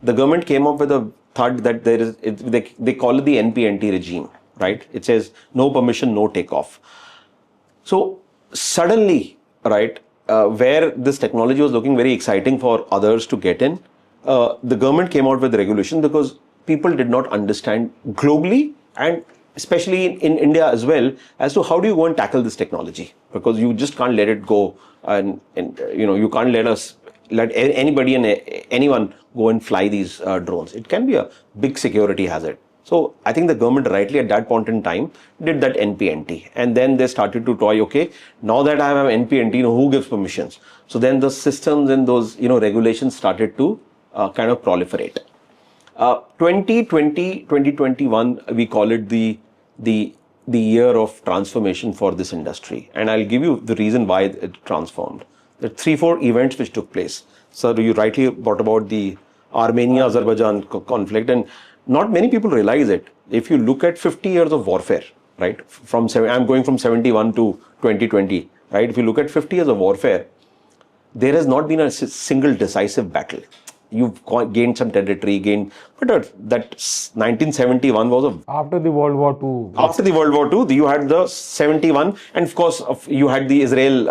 the government came up with a thought that they call it the NPNT regime, right? It says no permission, no takeoff. So suddenly, right, where this technology was looking very exciting for others to get in, the government came out with regulation because people did not understand globally and especially in India as well as to how do you go and tackle this technology, because you just can't let it go and you can't let anybody and anyone go and fly these drones. It can be a big security hazard. So I think the government rightly at that point in time did that NPNT, and then they started to toy, okay, now that I have NPNT, who gives permissions? So then the systems and those regulations started to kind of proliferate. 2020, 2021, we call it the year of transformation for this industry, and I'll give you the reason why it transformed. There are 3-4 events which took place. So you rightly brought about the Armenia-Azerbaijan conflict, and not many people realize it. If you look at 50 years of warfare, right, I'm going from 71 to 2020, right? If you look at 50 years of warfare, there has not been a single decisive battle. You've gained some territory, but that 1971 was after the World War II. After the World War II, you had the 71, and of course, you had the Israel,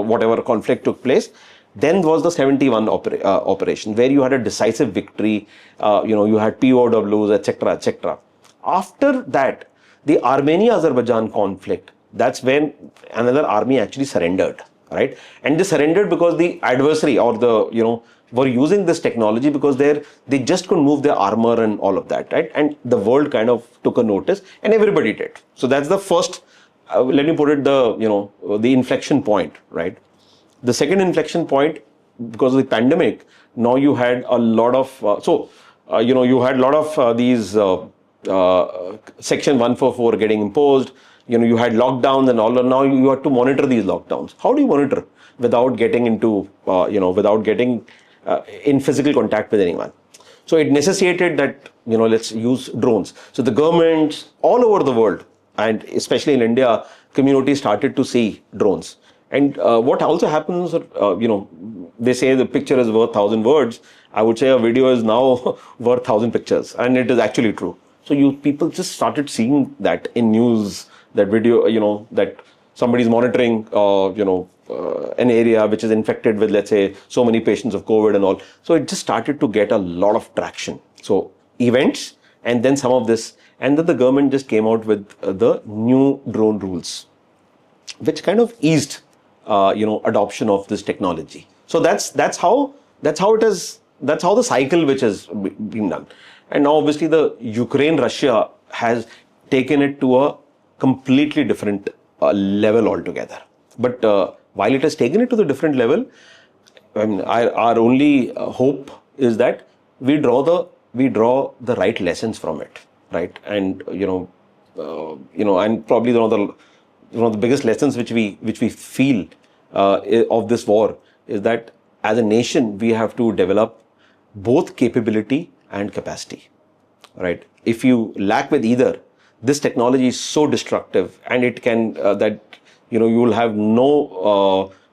whatever conflict took place. Then was the 71 operation, where you had a decisive victory, you had POWs, etc., etc. After that, the Armenia-Azerbaijan conflict, that's when another army actually surrendered, right? And they surrendered because the adversary or were using this technology because they just couldn't move their armor and all of that, right? And the world kind of took a notice, and everybody did. So that's the first, let me put it, the inflection point, right? The second inflection point, because of the pandemic, now you had a lot of, you had a lot of these Section 144 getting imposed. You had lockdowns and all. Now you have to monitor these lockdowns. How do you monitor without getting into, in physical contact with anyone? So it necessitated that, let's use drones. So the governments all over the world, and especially in India, community started to see drones. And what also happens, they say the picture is worth 1,000 words. I would say a video is now worth 1,000 pictures, and it is actually true. So people just started seeing that in news, that video, that somebody's monitoring, an area which is infected with, let's say, so many patients of COVID and all. So it just started to get a lot of traction. So events, and then some of this, and then the government just came out with the new drone rules, which kind of eased adoption of this technology. So that's how it is. That's how the cycle which has been done. And now obviously the Ukraine-Russia has taken it to a completely different level altogether. But while it has taken it to the different level, I mean, our only hope is that we draw the right lessons from it, right? And and probably one of the biggest lessons which we feel of this war is that as a nation we have to develop both capability and capacity, right? If you lack with either, this technology is so destructive, and it can you will have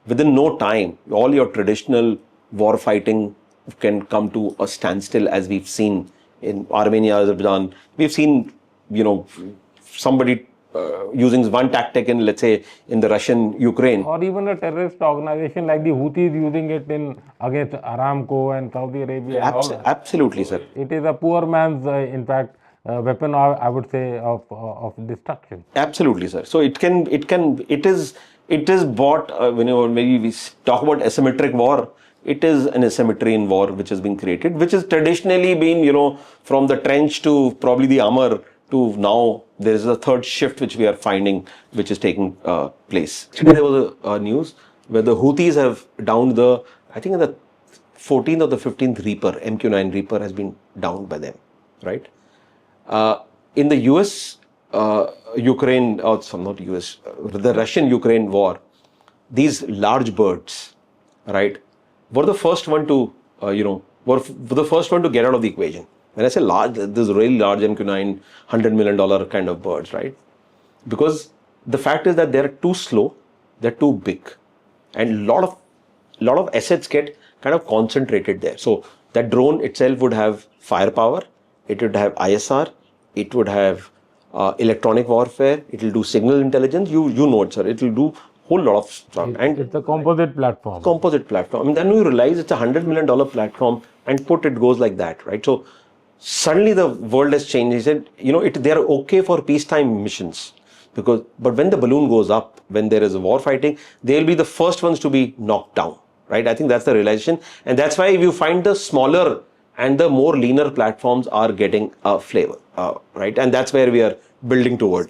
within no time all your traditional war fighting can come to a standstill, as we've seen in Armenia-Azerbaijan. We've seen somebody using one tactic in, let's say, in the Russian-Ukraine. Or even a terrorist organization like the Houthis using it against Aramco and Saudi Arabia. Absolutely, sir. It is a poor man's, in fact, weapon, I would say, of destruction. Absolutely, sir. So it is bought, maybe we talk about asymmetric war, it is an asymmetry in war which has been created, which has traditionally been, from the trench to probably the armor to now there is a third shift which we are finding, which is taking place. Today there was a news where the Houthis have downed the 14th or the 15th Reaper, MQ-9 Reaper has been downed by them, right? In the US, Ukraine, not US, the Russian-Ukraine war, these large birds, right, were the first one to, were the first one to get out of the equation. When I say large, this really large MQ-9, $100 million kind of birds, right? Because the fact is that they're too slow, they're too big, and a lot of assets get kind of concentrated there. So That drone itself would have firepower, it would have ISR, it would have electronic warfare, it will do signal intelligence. You know it, sir. It will do whole lot of stuff. And It's a composite platform. composite platform. I mean, then we realize it's $100 million platform, and it goes like that, right? So suddenly the world has changed. He said, they are okay for peacetime missions, but when the balloon goes up, when there is a war fighting, they'll be the first ones to be knocked down, right? I think that's the realization, and that's why you find the smaller and the more leaner platforms are getting a flavor, right? And that's where we are building towards.